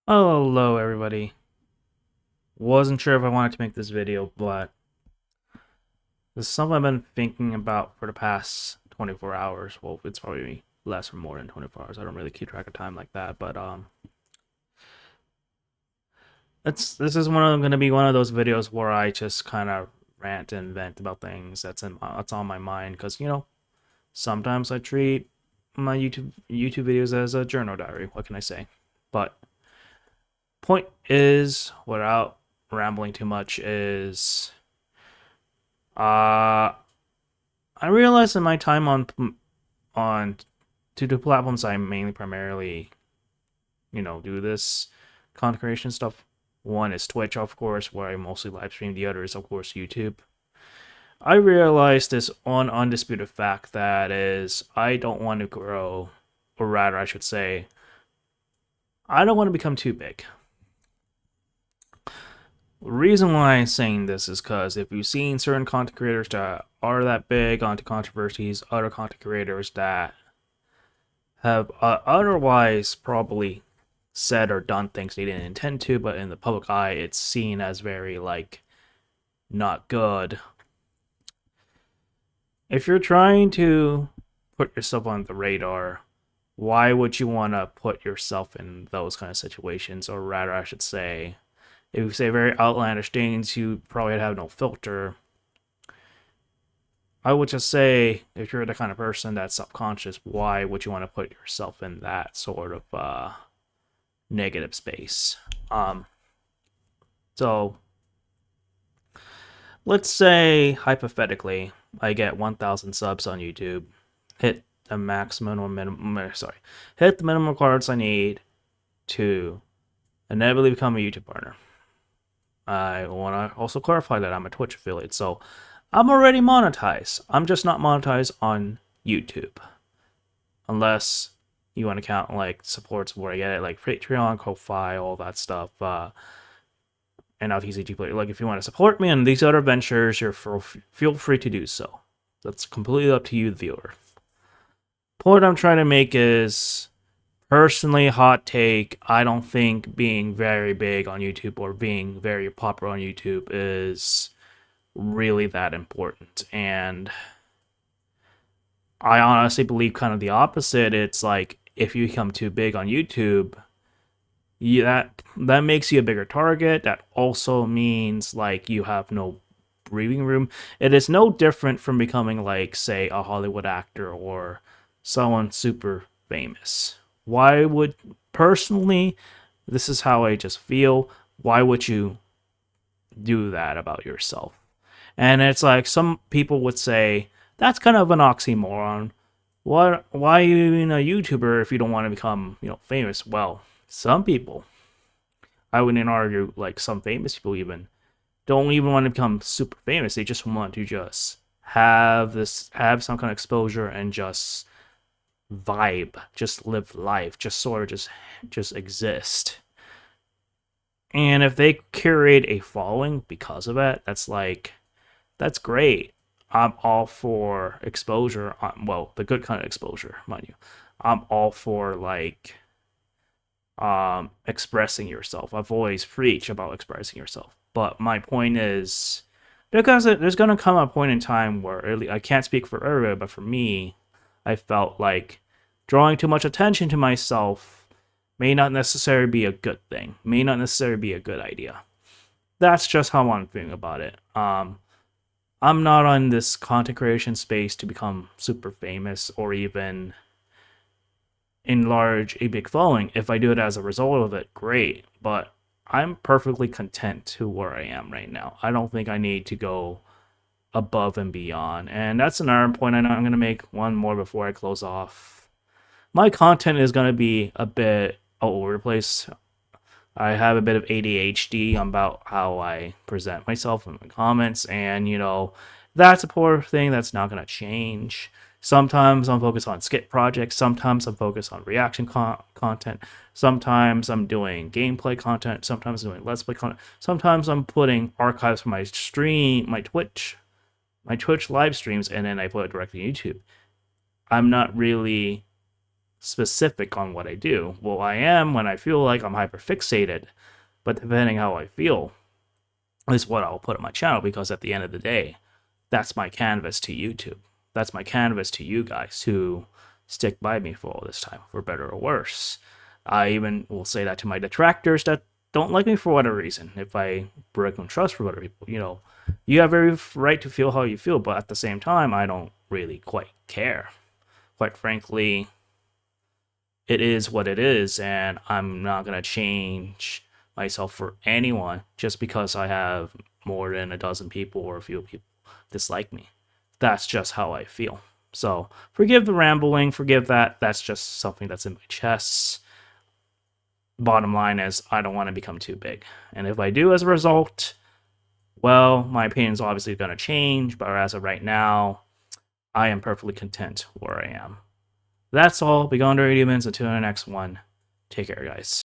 Hello everybody. Wasn't sure if I wanted to make this video, but this is something I've been thinking about for the past 24 hours. Well, it's probably less or more than 24 hours. I don't really keep track of time like that, but this is going to be one of those videos where I just kind of rant and vent about things that's on my mind because sometimes I treat my YouTube videos as a journal diary. What can I say? But point is, without rambling too much, is Uh, I realized in my time on two platforms, I mainly primarily do this content creation stuff. One is Twitch, of course, where I mostly live stream. The other is, of course, YouTube. I realized this on undisputed fact that is, I don't want to grow, or rather, I should say, I don't want to become too big. The reason why I'm saying this is because if you've seen certain content creators that are that big onto controversies, other content creators that have otherwise probably said or done things they didn't intend to, but in the public eye, it's seen as very, like, not good. If you're trying to put yourself on the radar, why would you want to put yourself in those kind of situations? Or rather, I should say, if you say very outlandish things, you probably have no filter. I would just say, if you're the kind of person that's subconscious, why would you want to put yourself in that sort of negative space? Um, so let's say hypothetically, I get 1,000 subs on YouTube, hit the maximum or minimum, sorry, hit the minimum requirements I need to inevitably become a YouTube partner. I want to also clarify that I'm a Twitch affiliate, so I'm already monetized. I'm just not monetized on YouTube. Unless you want to count like supports where I get it, like Patreon, Ko-Fi, all that stuff, and now TCG Player. Like if you want to support me in these other ventures, feel free to do so. That's completely up to you, the viewer. Point I'm trying to make is personally hot take. I don't think being very big on YouTube or being very popular on YouTube is really that important. And I honestly believe kind of the opposite. It's like if you become too big on YouTube, that makes you a bigger target. That also means like you have no breathing room. It is no different from becoming like say a Hollywood actor or someone super famous. Why would personally, this is how I just feel, why would you do that about yourself? And it's like some people would say that's kind of an oxymoron. What? Why are you even a YouTuber if you don't want to become famous? Well, some people, I wouldn't argue like some famous people even don't even want to become super famous. They just want to just have some kind of exposure and just vibe, just live life, just sort of just exist. And if they curate a following because of it, that's great. I'm all for exposure. Well, the good kind of exposure, mind you. I'm all for like expressing yourself. I've always preached about expressing yourself. But my point is there's gonna come a point in time where I can't speak for everyone, but for me, I felt like drawing too much attention to myself may not necessarily be a good thing. May not necessarily be a good idea. That's just how I'm feeling about it. I'm not on this content creation space to become super famous or even enlarge a big following. If I do it as a result of it, great. But I'm perfectly content to where I am right now. I don't think I need to go above and beyond. And that's another point I know I'm going to make one more before I close off. My content is going to be a bit all over the place. I have a bit of ADHD about how I present myself in the comments, and that's a poor thing that's not going to change. Sometimes I'm focused on skit projects, sometimes I'm focused on reaction content, sometimes I'm doing gameplay content, sometimes I'm doing let's play content, sometimes I'm putting archives from my Twitch live streams, and then I put it directly on YouTube. I'm not really specific on what I do. Well, I am when I feel like I'm hyperfixated, but depending how I feel is what I'll put on my channel, because at the end of the day, that's my canvas to YouTube. That's my canvas to you guys who stick by me for all this time, for better or worse. I even will say that to my detractors that don't like me for whatever reason. If I break on trust for other people, you have every right to feel how you feel, but at the same time, I don't really quite care. Quite frankly, it is what it is, and I'm not going to change myself for anyone just because I have more than a dozen people or a few people dislike me. That's just how I feel. So forgive the rambling, forgive that. That's just something that's in my chest. Bottom line is, I don't want to become too big. And if I do as a result, well, my opinion is obviously going to change, but as of right now, I am perfectly content where I am. That's all. Be gone, dirty humans. Until the next one. Take care, guys.